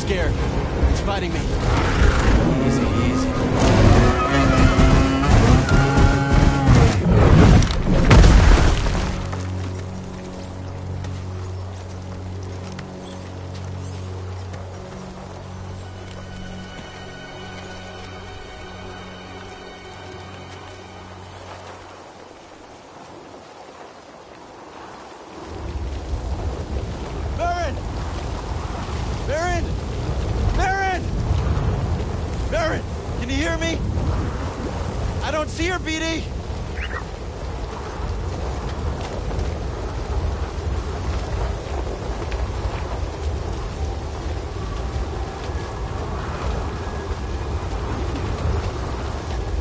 scared. It's fighting me. Easy, easy. Can you hear me? I don't see her, BD!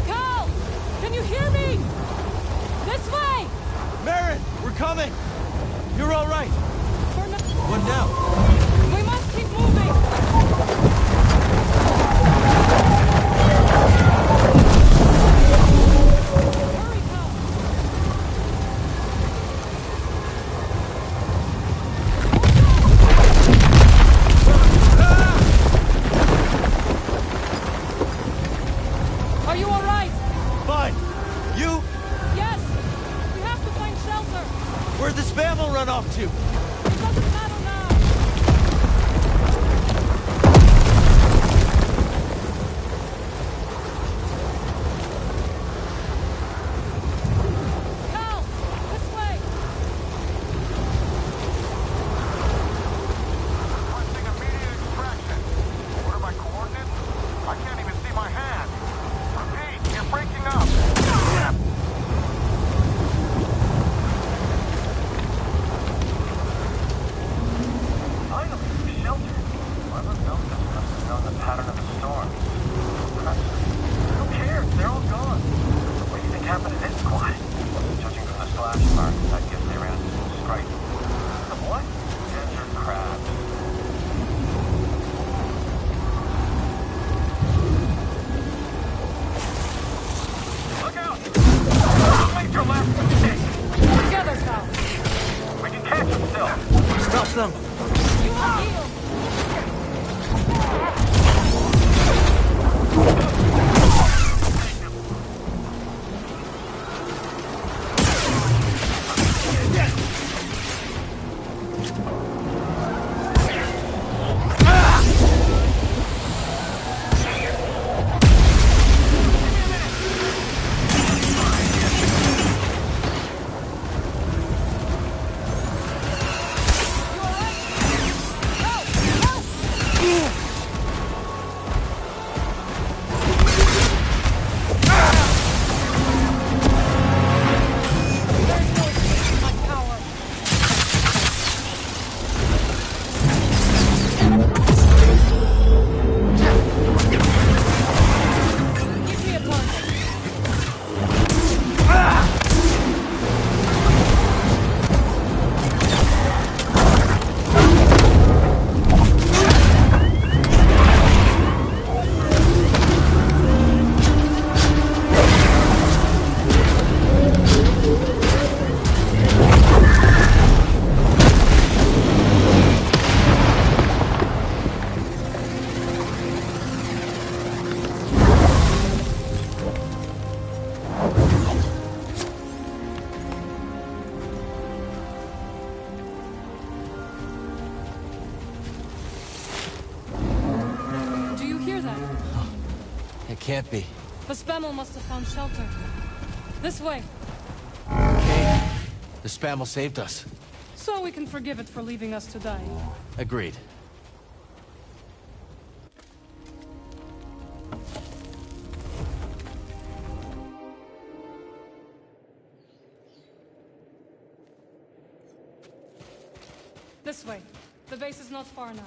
Cal! Can you hear me? This way! Marin, we're coming! You're all right! What now? We must keep moving! Where'd the spam run off to? It doesn't matter now. Cal, this way. Requesting immediate extraction. What are my coordinates? I can't even see my hand. Repeat, you're breaking up. Stop them! You are healed. It can't be. The Spammel must have found shelter. This way. Okay. The Spammel saved us. So we can forgive it for leaving us to die. Agreed. This way. The base is not far now.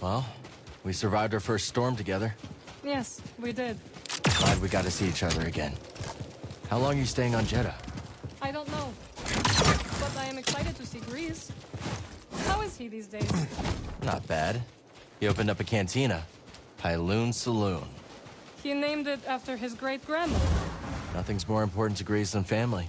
Well, we survived our first storm together. Yes, we did. Glad we got to see each other again. How long are you staying on Jeddah? I don't know. But I am excited to see Grease. How is he these days? Not bad. He opened up a cantina. Pyloon Saloon. He named it after his great-grandmother. Nothing's more important to Grease than family.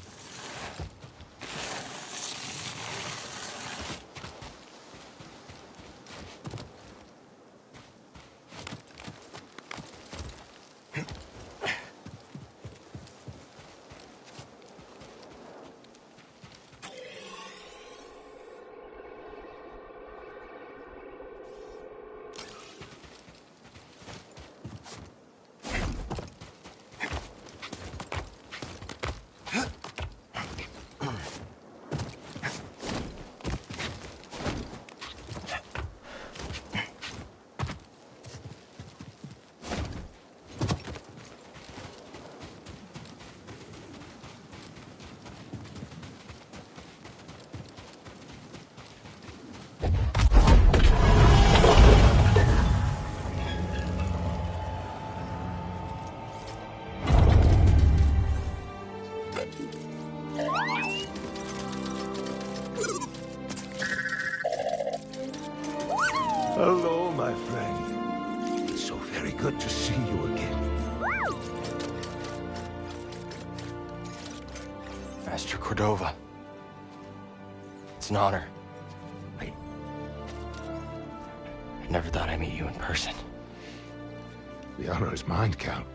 Hello, my friend. It's so very good to see you again. Master Cordova. It's an honor. I never thought I'd meet you in person. The honor is mine, Count.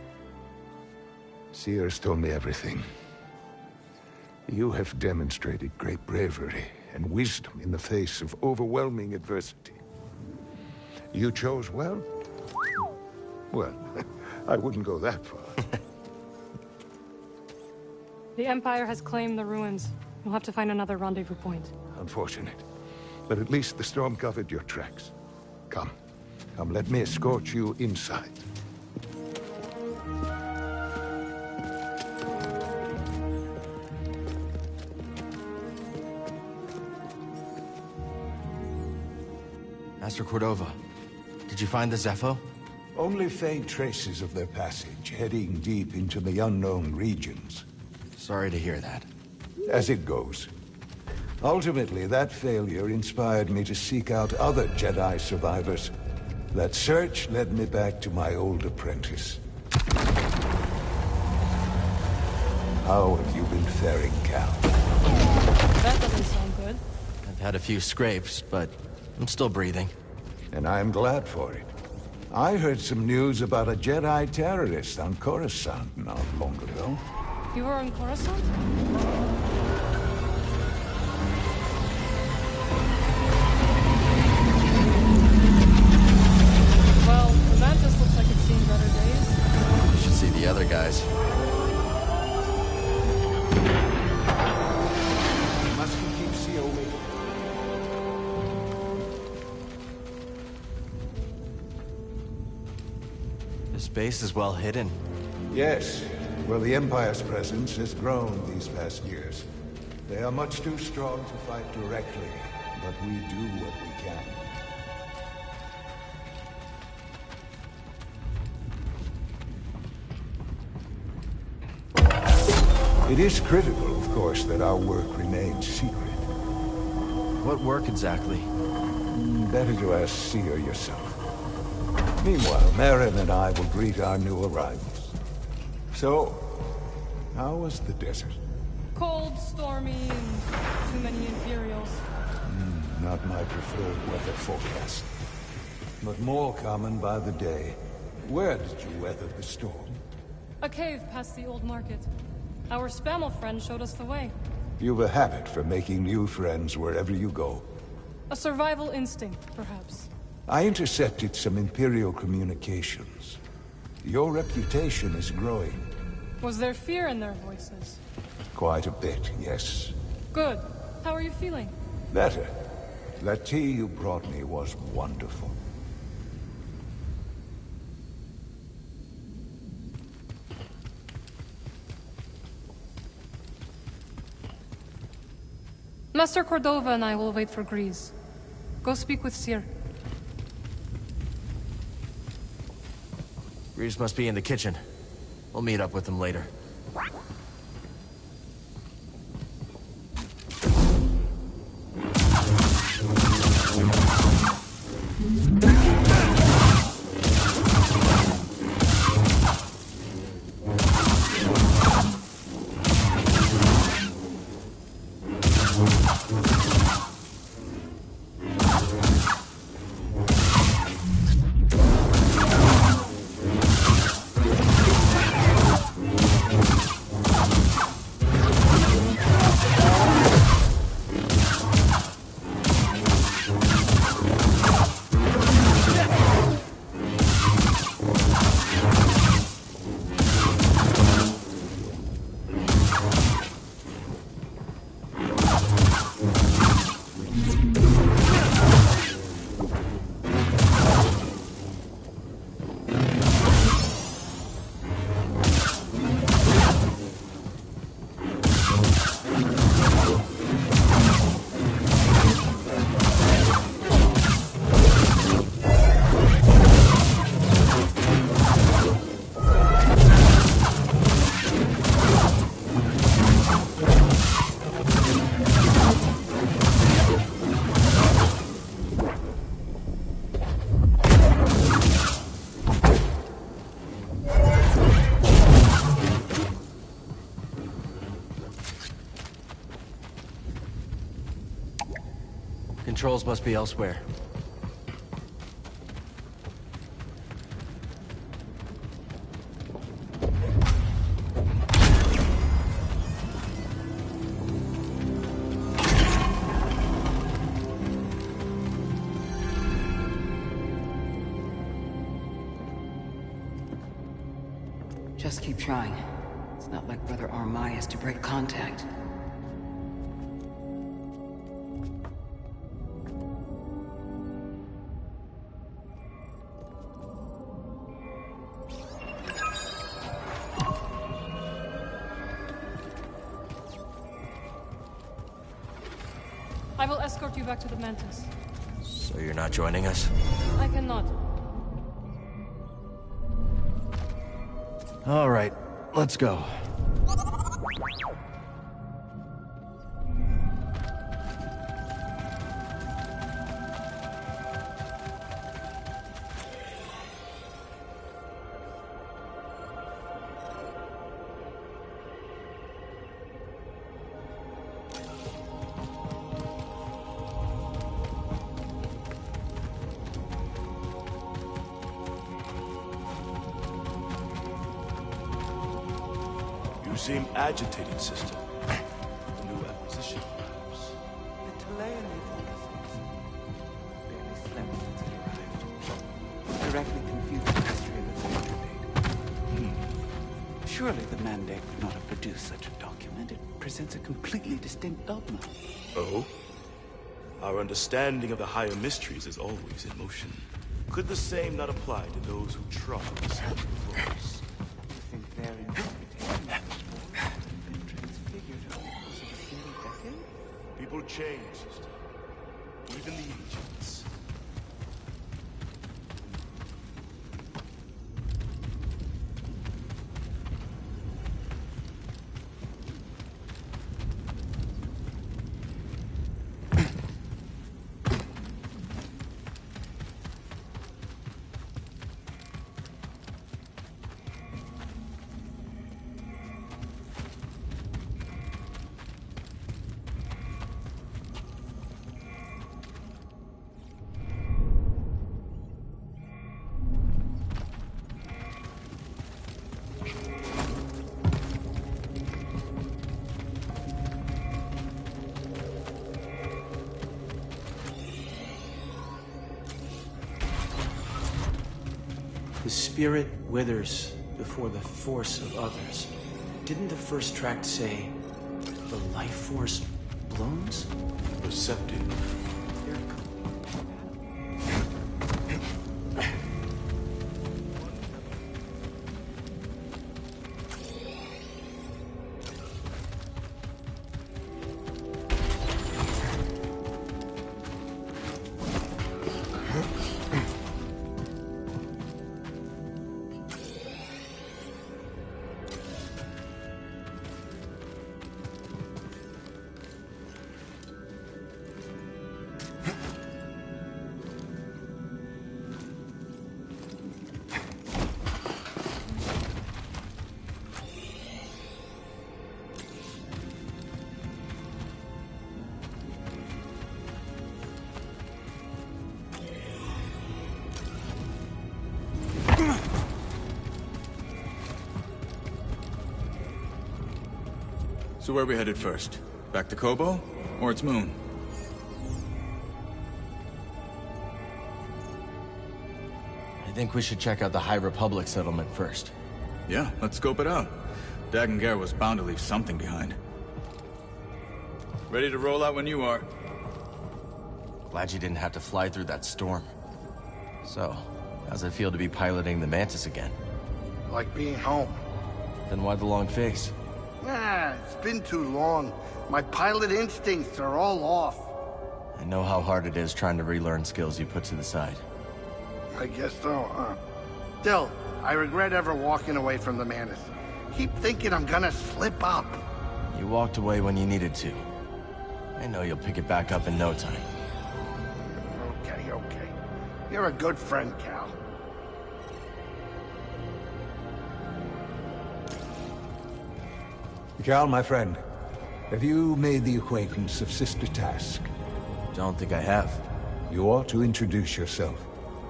Sears told me everything. You have demonstrated great bravery and wisdom in the face of overwhelming adversity. You chose well? Well, I wouldn't go that far. The Empire has claimed the ruins. We'll have to find another rendezvous point. Unfortunate. But at least the storm covered your tracks. Come. Come, let me escort you inside. Master Cordova, did you find the Zepho? Only faint traces of their passage, heading deep into the unknown regions. Sorry to hear that. As it goes. Ultimately, that failure inspired me to seek out other Jedi survivors. That search led me back to my old apprentice. How have you been faring, Cal? That doesn't sound good. I've had a few scrapes, but I'm still breathing. And I'm glad for it. I heard some news about a Jedi terrorist on Coruscant not long ago. You were on Coruscant? Well, the Mantis looks like it's seen better days. You should see the other guys. Must we keep COE? This base is well hidden. Yes. Well, the Empire's presence has grown these past years. They are much too strong to fight directly, but we do what we can. It is critical, of course, that our work remains secret. What work exactly? Better to ask Seer yourself. Meanwhile, Marin and I will greet our new arrivals. So, how was the desert? Cold, stormy, and too many Imperials. Not my preferred weather forecast. But more common by the day. Where did you weather the storm? A cave past the old market. Our Spammel friend showed us the way. You've a habit for making new friends wherever you go. A survival instinct, perhaps. I intercepted some Imperial communications. Your reputation is growing. Was there fear in their voices? Quite a bit, yes. Good. How are you feeling? Better. That tea you brought me was wonderful. Master Cordova and I will wait for Grease. Go speak with Seer. Greaves must be in the kitchen. We'll meet up with them later. Controls must be elsewhere. Just keep trying. It's not like Brother Armai is to break contact. I will escort you back to the Mantis. So you're not joining us? I cannot. All right, let's go. You seem agitated, sister. The new acquisition, perhaps. The Talayan barely slept since it arrived. Directly confused the history of its future date. Surely the mandate would not have produced such a document. It presents a completely distinct dogma. Oh? Our understanding of the higher mysteries is always in motion. Could the same not apply to those who trod the sacred floors? You think their interpretation has been transfigured over the course of a single decade? People change, sister. Even the ancients. The spirit withers before the force of others. Didn't the first tract say, the life force blooms? Perceptive. So where are we headed first? Back to Kobo? Or its moon? I think we should check out the High Republic settlement first. Yeah, let's scope it out. Dagangar was bound to leave something behind. Ready to roll out when you are. Glad you didn't have to fly through that storm. So, how's it feel to be piloting the Mantis again? Like being home. Then why the long face? Nah, it's been too long. My pilot instincts are all off. I know how hard it is trying to relearn skills you put to the side. I guess so, Still, I regret ever walking away from the Mantis. Keep thinking I'm gonna slip up. You walked away when you needed to. I know you'll pick it back up in no time. Okay. You're a good friend, Cal. Cal, my friend, have you made the acquaintance of Sister Task? Don't think I have. You ought to introduce yourself.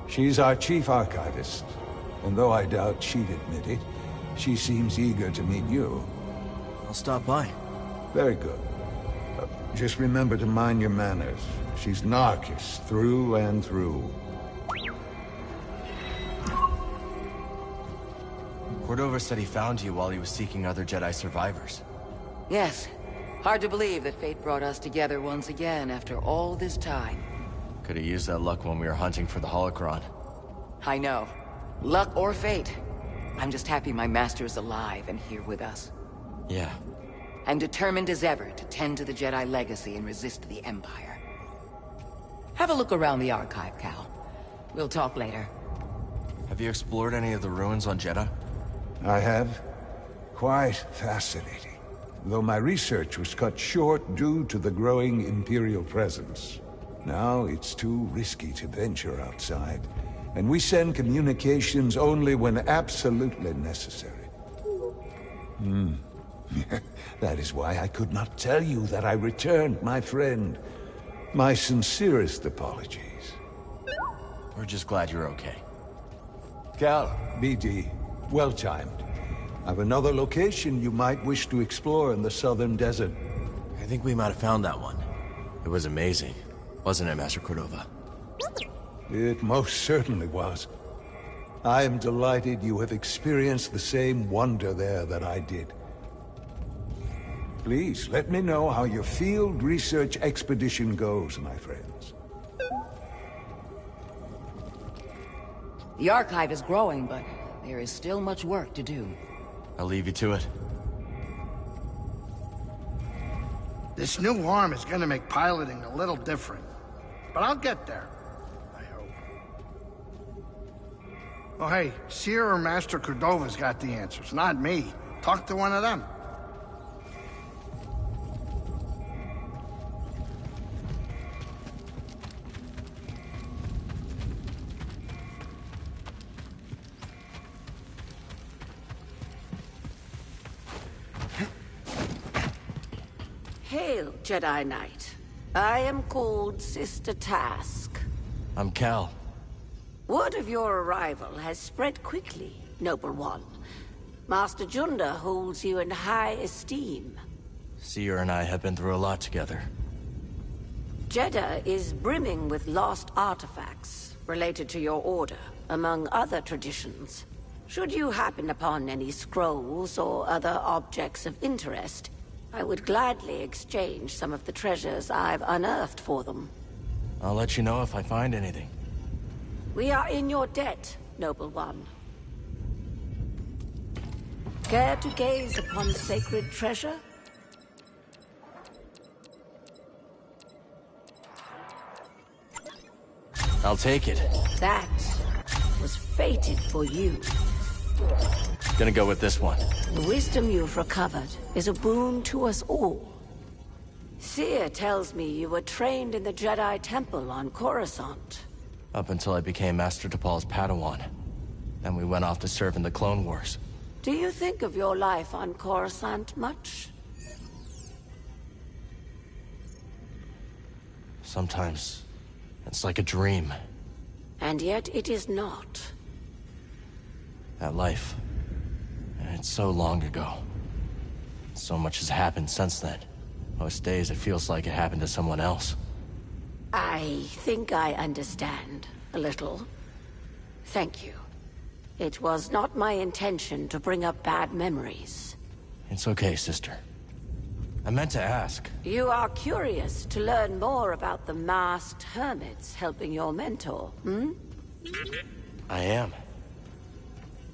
She's our chief archivist, and though I doubt she'd admit it, she seems eager to meet you. I'll stop by. Very good. Just remember to mind your manners. She's Narcus, through and through. Cordova said he found you while he was seeking other Jedi survivors. Yes. Hard to believe that fate brought us together once again after all this time. Could have used that luck when we were hunting for the holocron. I know. Luck or fate. I'm just happy my master is alive and here with us. Yeah. And determined as ever to tend to the Jedi legacy and resist the Empire. Have a look around the archive, Cal. We'll talk later. Have you explored any of the ruins on Jeddah? I have. Quite fascinating. Though my research was cut short due to the growing Imperial presence. Now it's too risky to venture outside, and we send communications only when absolutely necessary. That is why I could not tell you that I returned, my friend. My sincerest apologies. We're just glad you're okay. Cal, BD, well timed. I've another location you might wish to explore in the southern desert. I think we might have found that one. It was amazing, wasn't it, Master Cordova? It most certainly was. I am delighted you have experienced the same wonder there that I did. Please, let me know how your field research expedition goes, my friends. The archive is growing, but there is still much work to do. I'll leave you to it. This new arm is gonna make piloting a little different. But I'll get there. I hope. Oh hey, Seer or Master Cordova's got the answers, not me. Talk to one of them. Hail, Jedi Knight. I am called Sister Task. I'm Cal. Word of your arrival has spread quickly, Noble One. Master Junda holds you in high esteem. Seer and I have been through a lot together. Jeddah is brimming with lost artifacts related to your order, among other traditions. Should you happen upon any scrolls or other objects of interest, I would gladly exchange some of the treasures I've unearthed for them. I'll let you know if I find anything. We are in your debt, Noble One. Care to gaze upon sacred treasure? I'll take it. That was fated for you. Gonna go with this one. The wisdom you've recovered is a boon to us all. Seer tells me you were trained in the Jedi Temple on Coruscant. Up until I became Master Tapal's Padawan. Then we went off to serve in the Clone Wars. Do you think of your life on Coruscant much? Sometimes, it's like a dream. And yet it is not. That life, it's so long ago. So much has happened since then. Most days it feels like it happened to someone else. I think I understand a little. Thank you. It was not my intention to bring up bad memories. It's okay, sister. I meant to ask. You are curious to learn more about the masked hermits helping your mentor, hmm? I am.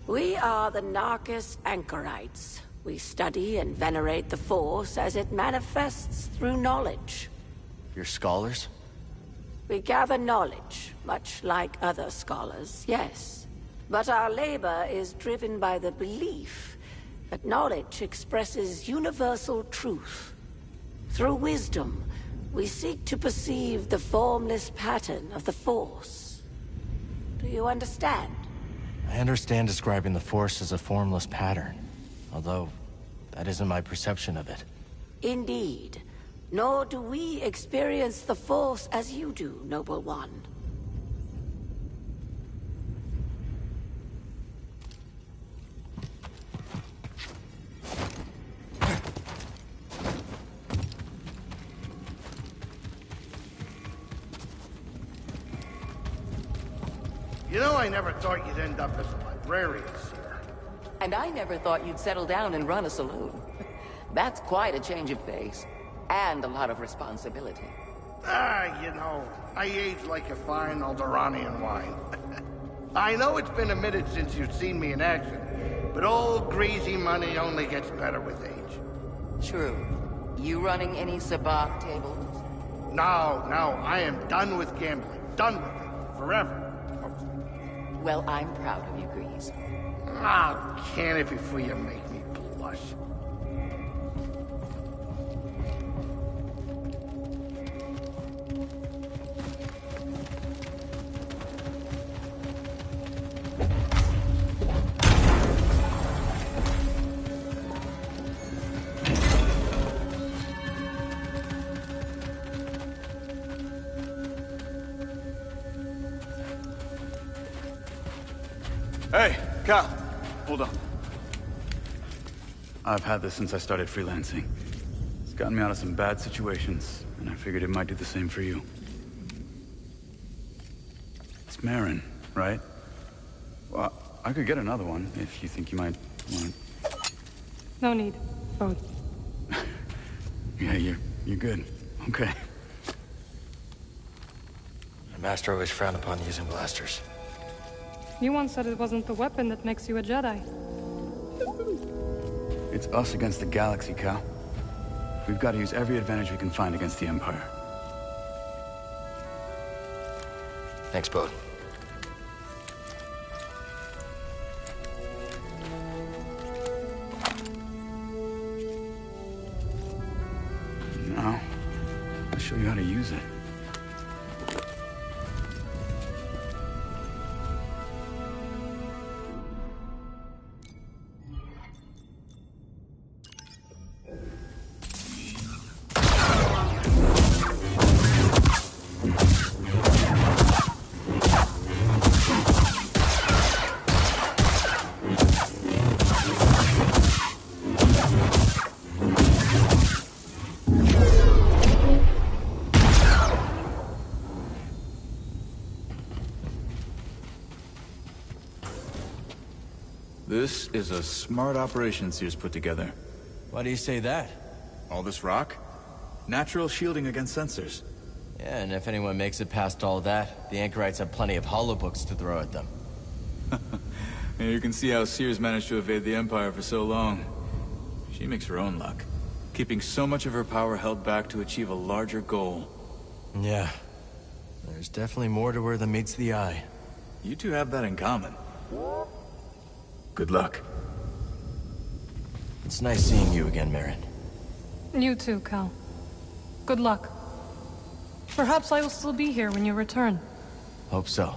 We are the Narcus Anchorites. We study and venerate the Force as it manifests through knowledge. You're scholars? We gather knowledge, much like other scholars, yes. But our labor is driven by the belief that knowledge expresses universal truth. Through wisdom, we seek to perceive the formless pattern of the Force. Do you understand? I understand describing the Force as a formless pattern, although that isn't my perception of it. Indeed. Nor do we experience the Force as you do, Noble One. You know, I never thought you'd end up as a librarian, sir. And I never thought you'd settle down and run a saloon. That's quite a change of pace. And a lot of responsibility. You know, I age like a fine Alderanian wine. I know it's been a minute since you've seen me in action, but old greasy money only gets better with age. True. You running any sabacc tables? No, I am done with gambling. Done with it. Forever. Well, I'm proud of you, Grease. Can it before you make me blush. Hey, Cal. Hold on. I've had this since I started freelancing. It's gotten me out of some bad situations, and I figured it might do the same for you. It's Marin, right? Well, I could get another one if you think you might want. No need. Both. Yeah, you're good. Okay. My master always frowned upon using blasters. You once said it wasn't the weapon that makes you a Jedi. It's us against the galaxy, Cal. We've got to use every advantage we can find against the Empire. Thanks, Bode. Now, I'll show you how to use it. This is a smart operation Sears put together. Why do you say that? All this rock? Natural shielding against sensors. Yeah, and if anyone makes it past all that, the Anchorites have plenty of holobooks to throw at them. Yeah, you can see how Sears managed to evade the Empire for so long. She makes her own luck, keeping so much of her power held back to achieve a larger goal. Yeah. There's definitely more to her than meets the eye. You two have that in common. Good luck. It's nice seeing you again, Marin. You too, Cal. Good luck. Perhaps I will still be here when you return. Hope so.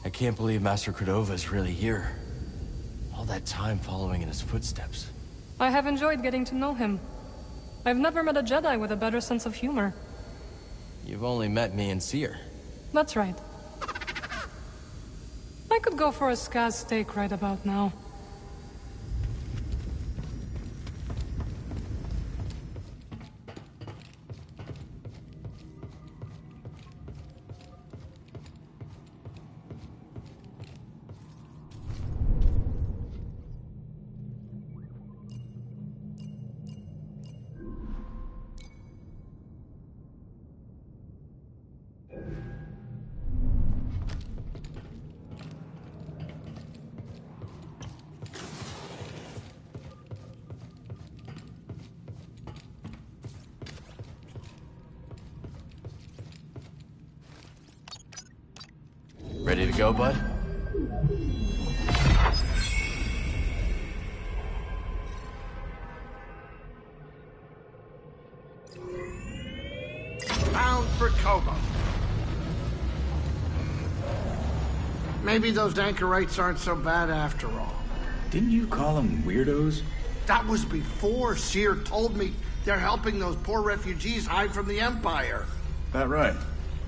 I can't believe Master Cordova is really here. All that time following in his footsteps. I have enjoyed getting to know him. I've never met a Jedi with a better sense of humor. You've only met me and Seer. That's right. I could go for a Skaz steak right about now. Ready to go, bud? Bound for Kobo. Maybe those anchorites aren't so bad after all. Didn't you call them weirdos? That was before Seer told me they're helping those poor refugees hide from the Empire. That right?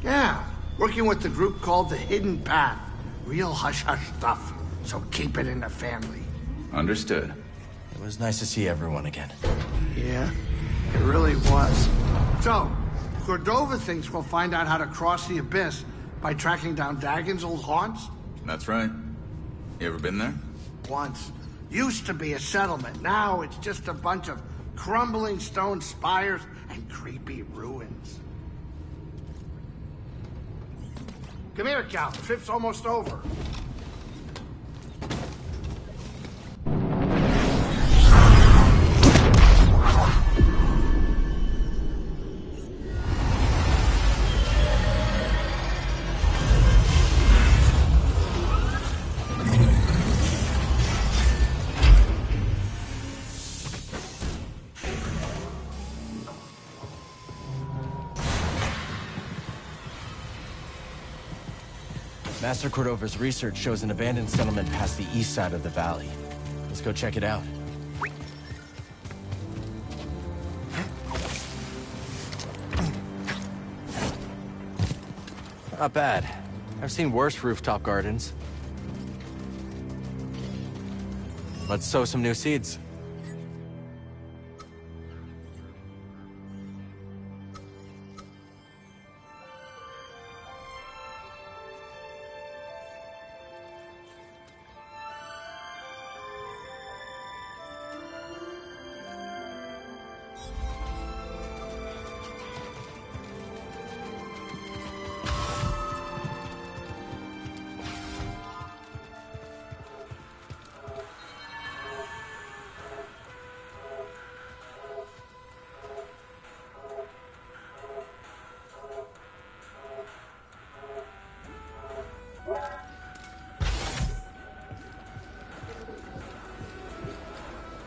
Yeah, working with the group called the Hidden Path. Real hush-hush stuff, so keep it in the family. Understood. It was nice to see everyone again. Yeah, it really was. So, Cordova thinks we'll find out how to cross the Abyss by tracking down Dagon's old haunts? That's right. You ever been there? Once. Used to be a settlement. Now it's just a bunch of crumbling stone spires and creepy ruins. Come here, Cal. Trip's almost over. Master Cordova's research shows an abandoned settlement past the east side of the valley. Let's go check it out. Not bad. I've seen worse rooftop gardens. Let's sow some new seeds.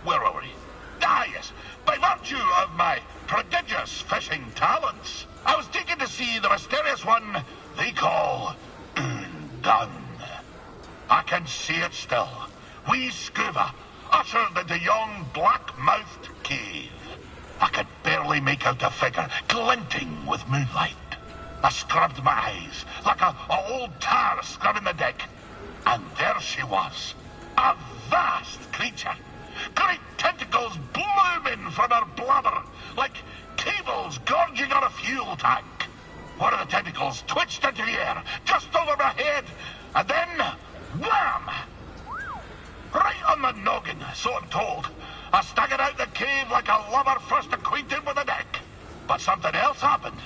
Where were we? Ah, yes. By virtue of my prodigious fishing talents, I was taken to see the mysterious one they call Undone. I can see it still. Wee scuba, ushered into yon black-mouthed cave. I could barely make out a figure glinting with moonlight. I scrubbed my eyes like a old tar scrubbing the deck. And there she was, a vast creature. Great tentacles blooming from her blubber, like cables gorging on a fuel tank. One of the tentacles twitched into the air, just over my head, and then, wham! Right on the noggin, so I'm told. I staggered out the cave like a lover first acquainted with the deck. But something else happened.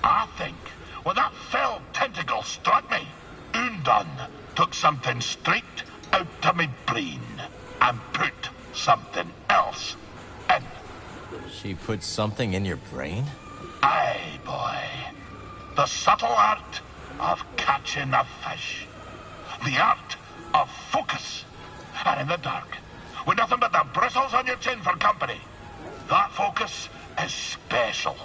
I think when that fell tentacle struck me, Undone took something straight out of my brain and put something else in. She put something in your brain? Aye, boy. The subtle art of catching a fish. The art of focus. And in the dark, with nothing but the bristles on your chin for company, that focus is special.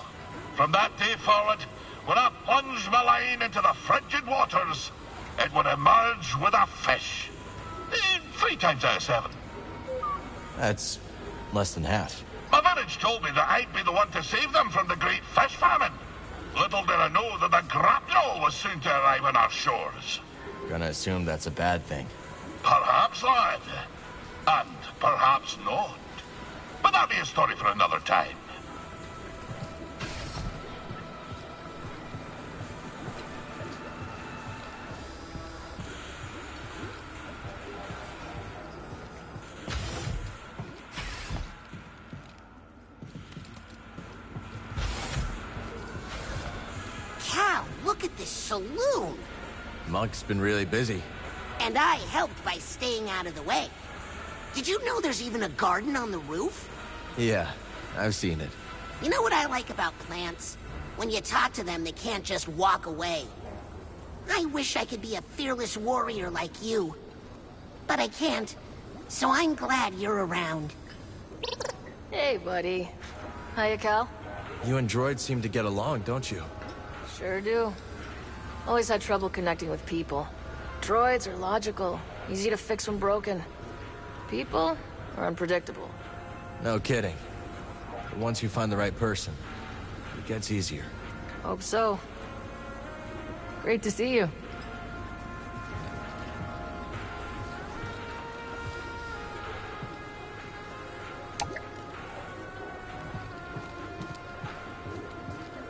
From that day forward, when I plunged my line into the frigid waters, it would emerge with a fish. 3 times out of 7. That's less than half. My village told me that I'd be the one to save them from the great fish famine. Little did I know that the grapnel was soon to arrive on our shores. Gonna assume that's a bad thing. Perhaps, lad. And perhaps not. But that'll be a story for another time. Cal, look at this saloon. Monk's been really busy. And I helped by staying out of the way. Did you know there's even a garden on the roof? Yeah, I've seen it. You know what I like about plants? When you talk to them, they can't just walk away. I wish I could be a fearless warrior like you. But I can't. So I'm glad you're around. Hey, buddy. Hiya, Cal. You and droids seem to get along, don't you? Sure do. Always had trouble connecting with people. Droids are logical, easy to fix when broken. People are unpredictable. No kidding. But once you find the right person, it gets easier. Hope so. Great to see you.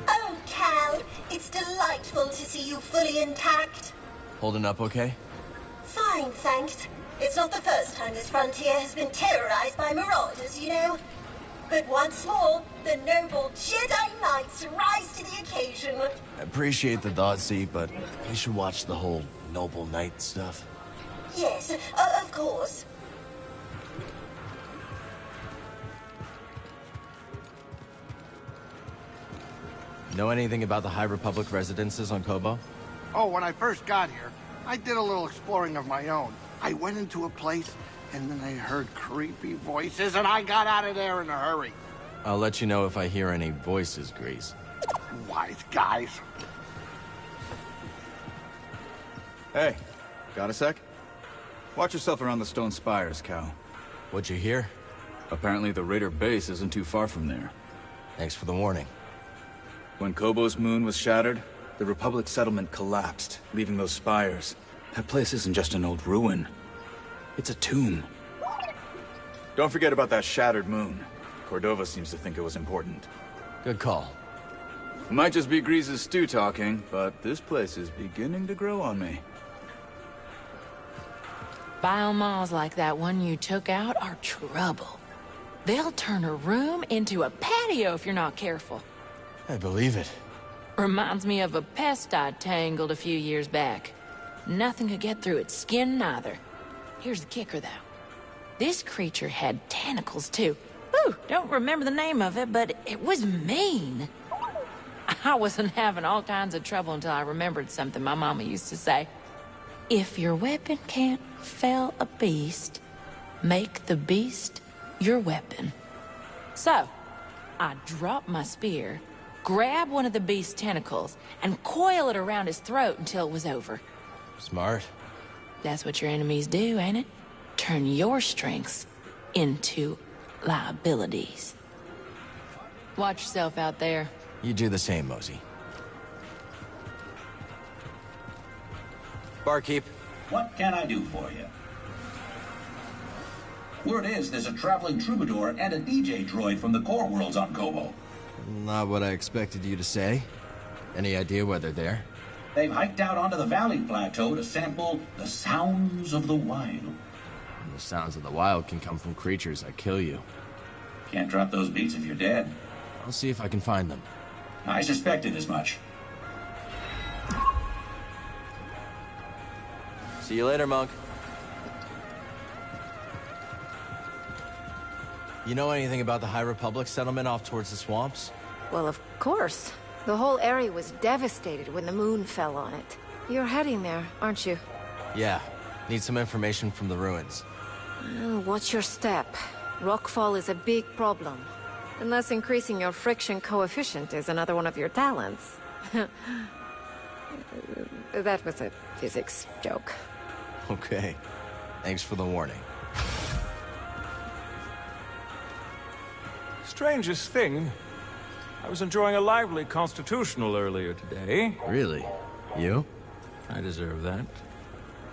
Oh, Cal, it's delightful to see you fully intact. Holding up okay? Fine, thanks. It's not the first time this frontier has been terrorized by marauders, you know. But once more, the noble Jedi Knights rise to the occasion. I appreciate the thought, see, but we should watch the whole noble knight stuff. Yes, of course. Know anything about the High Republic residences on Kobo? Oh, when I first got here, I did a little exploring of my own. I went into a place, and then I heard creepy voices, and I got out of there in a hurry. I'll let you know if I hear any voices, Grease. Wise guys. Hey, got a sec? Watch yourself around the stone spires, Cal. What'd you hear? Apparently the Raider base isn't too far from there. Thanks for the warning. When Kobo's moon was shattered, the Republic settlement collapsed, leaving those spires. That place isn't just an old ruin. It's a tomb. Don't forget about that shattered moon. Cordova seems to think it was important. Good call. Might just be Grease's stew talking, but this place is beginning to grow on me. Biomalls like that one you took out are trouble. They'll turn a room into a patio if you're not careful. I believe it. Reminds me of a pest I tangled a few years back. Nothing could get through its skin, neither. Here's the kicker, though. This creature had tentacles, too. Ooh, don't remember the name of it, but it was mean. I wasn't having all kinds of trouble until I remembered something my mama used to say. If your weapon can't fell a beast, make the beast your weapon. So, I drop my spear, grab one of the beast's tentacles, and coil it around his throat until it was over. Smart. That's what your enemies do, ain't it? Turn your strengths into liabilities. Watch yourself out there. You do the same, Mosey. Barkeep. What can I do for you? Word is there's a traveling troubadour and a DJ droid from the core worlds on Kobo. Not what I expected you to say. Any idea where they're there? They've hiked out onto the valley plateau to sample the sounds of the wild. And the sounds of the wild can come from creatures that kill you. Can't drop those beats if you're dead. I'll see if I can find them. I suspected as much. See you later, Monk. You know anything about the High Republic settlement off towards the swamps? Well, of course. The whole area was devastated when the moon fell on it. You're heading there, aren't you? Yeah. Need some information from the ruins. Watch your step. Rockfall is a big problem. Unless increasing your friction coefficient is another one of your talents. That was a physics joke. Okay. Thanks for the warning. Strangest thing, I was enjoying a lively constitutional earlier today. Really? You? I deserve that.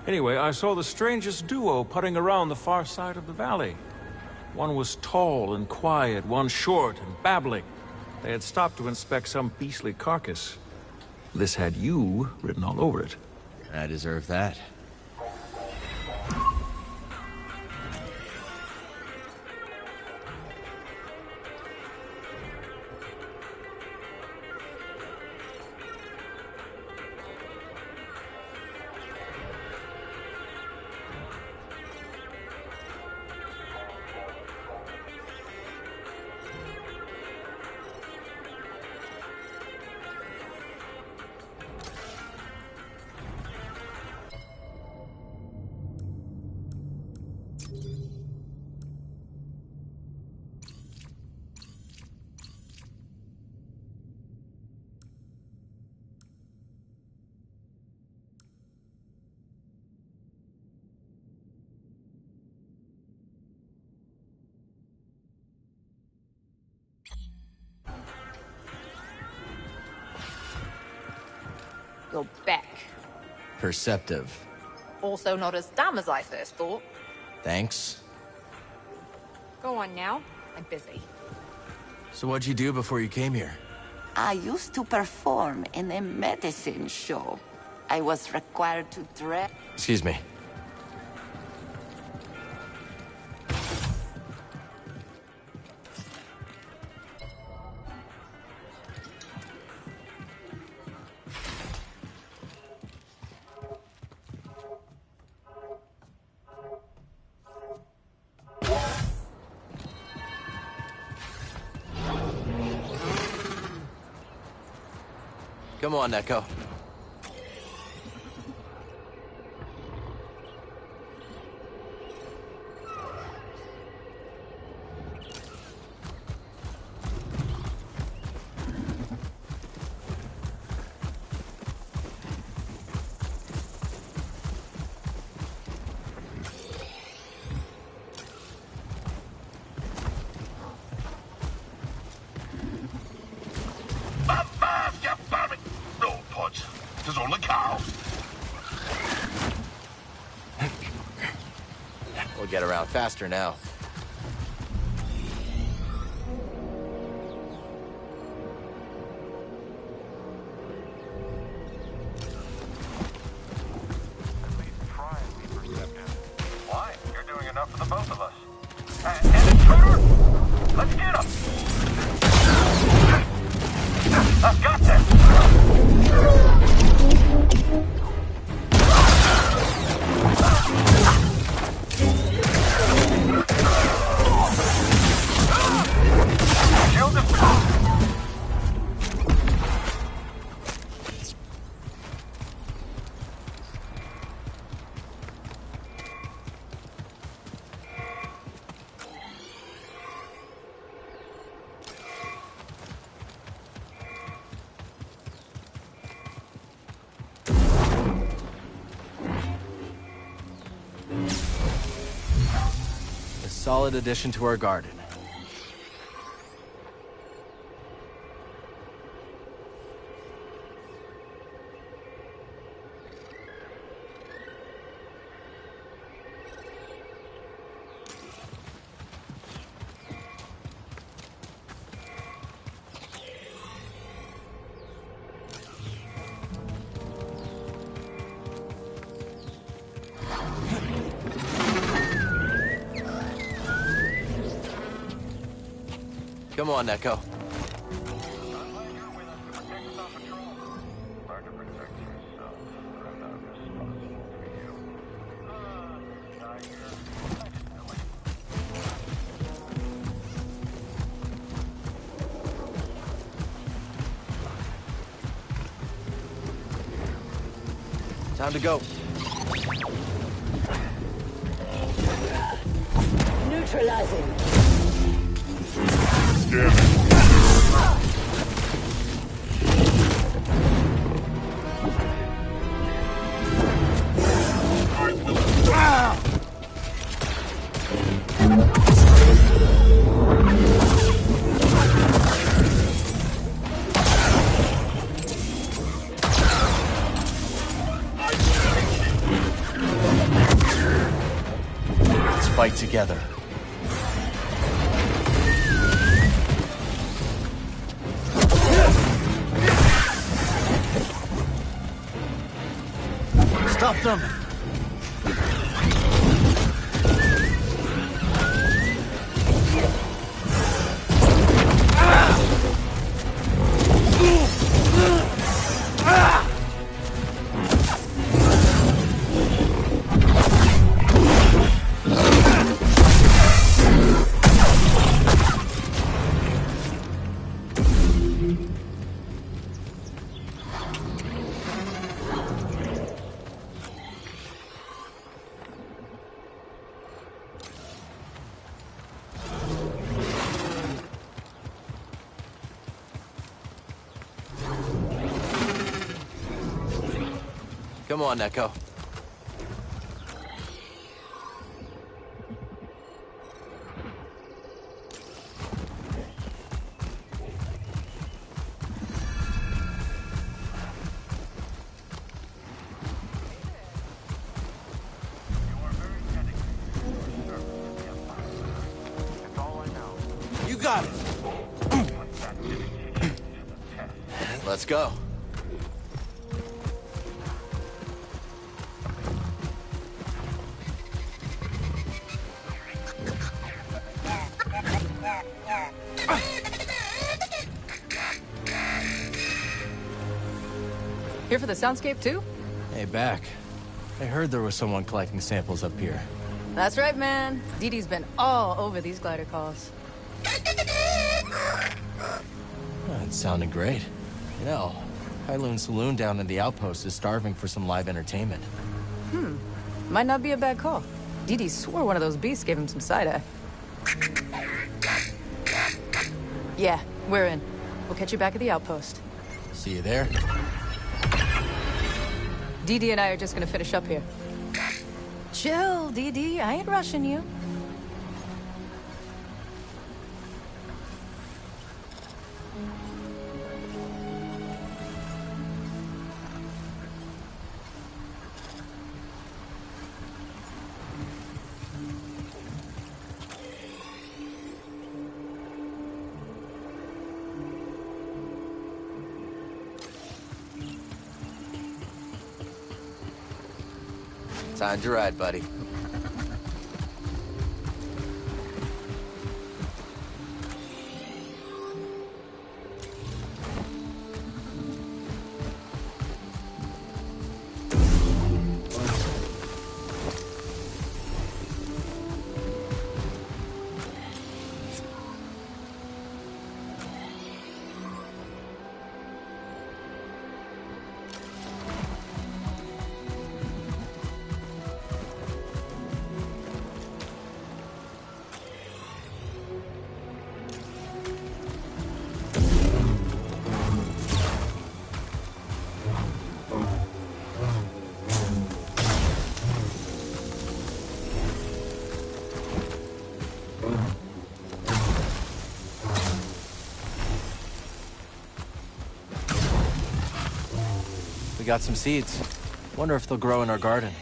Anyway, I saw the strangest duo putting around the far side of the valley. One was tall and quiet, one short and babbling. They had stopped to inspect some beastly carcass. This had you written all over it. I deserve that. You're back. Perceptive. Also not as dumb as I first thought. Thanks. Go on now. I'm busy. So what'd you do before you came here? I used to perform in a medicine show. I was required to dress. Excuse me. Come on, Neko. There's only cow. We'll get around faster now. Why? You're doing enough for the both of us. And intruder? Let's get him! I've got this! Shield is A solid addition to our garden. Come on, Neko. Time to go. Neutralizing. Let's fight together. Stop them! Come on, Neko. got it. Let's go. Here for the soundscape too? Hey, back. I heard there was someone collecting samples up here. That's right, man. Dee Dee's been all over these glider calls. It's sounding great. You know, Kowloon Saloon down in the outpost is starving for some live entertainment. Might not be a bad call. Dee Dee swore one of those beasts gave him some side-eye. Yeah, we're in. We'll catch you back at the outpost. See you there. Dee Dee and I are just gonna finish up here. Chill, Dee Dee. I ain't rushing you. Time to ride, buddy. We got some seeds. Wonder if they'll grow in our garden.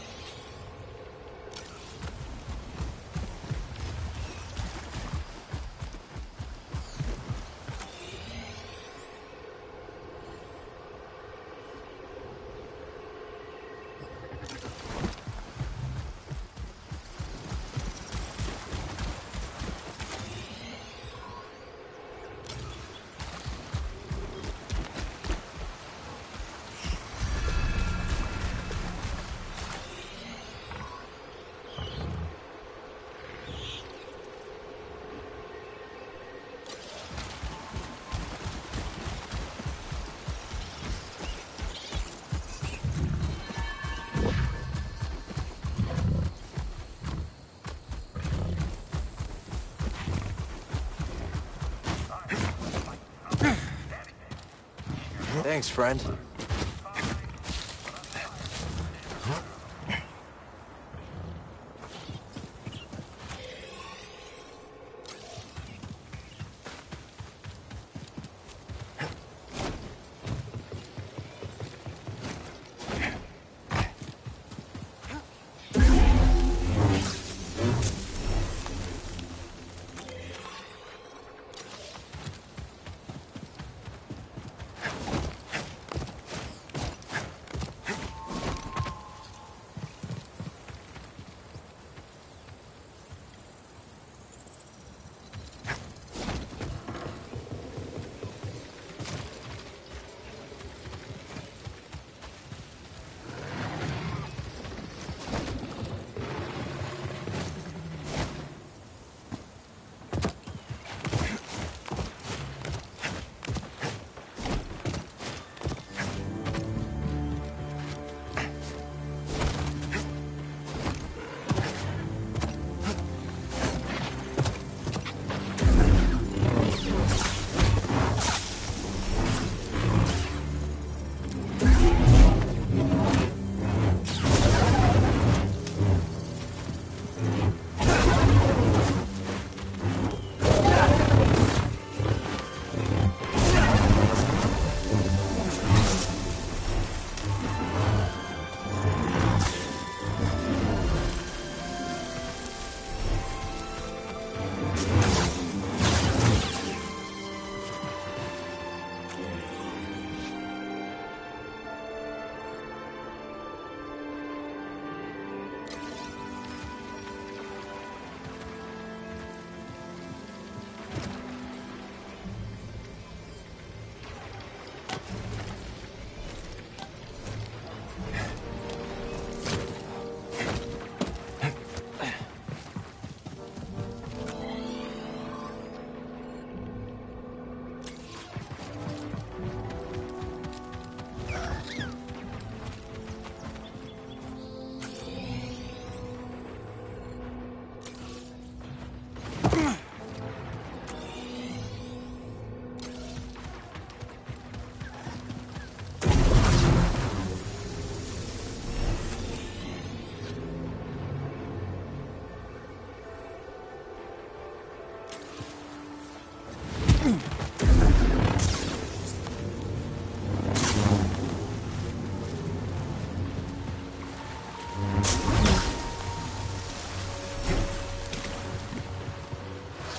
Thanks, friend.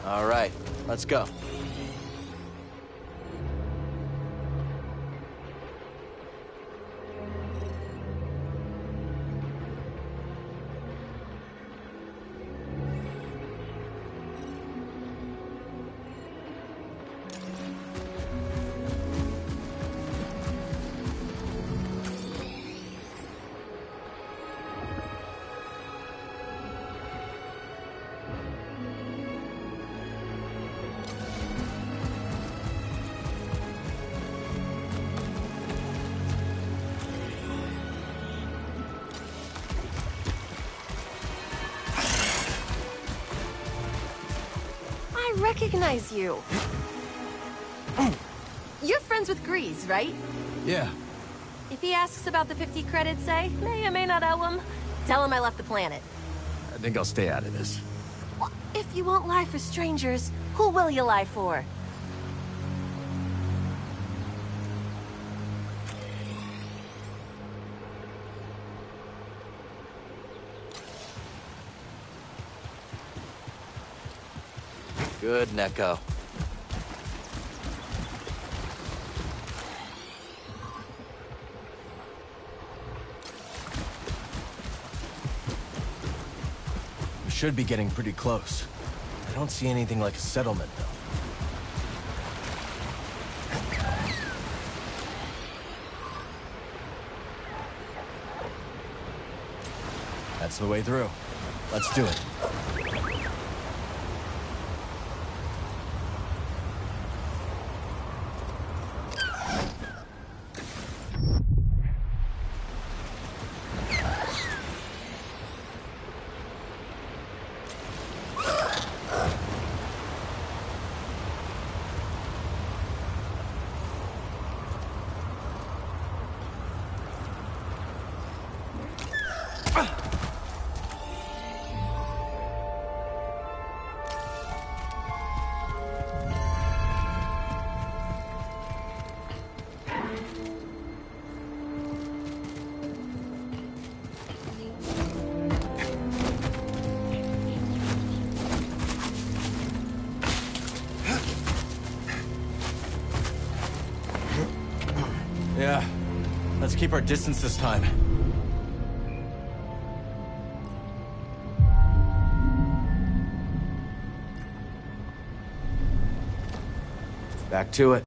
All right, let's go. I recognize you. You're friends with Grease, right? Yeah. If he asks about the 50 credits, I may or may not owe him. Tell him I left the planet. I think I'll stay out of this. If you won't lie for strangers, who will you lie for? Good, Neko. We should be getting pretty close. I don't see anything like a settlement, though. That's the way through. Let's do it. Yeah, let's keep our distance this time. Back to it.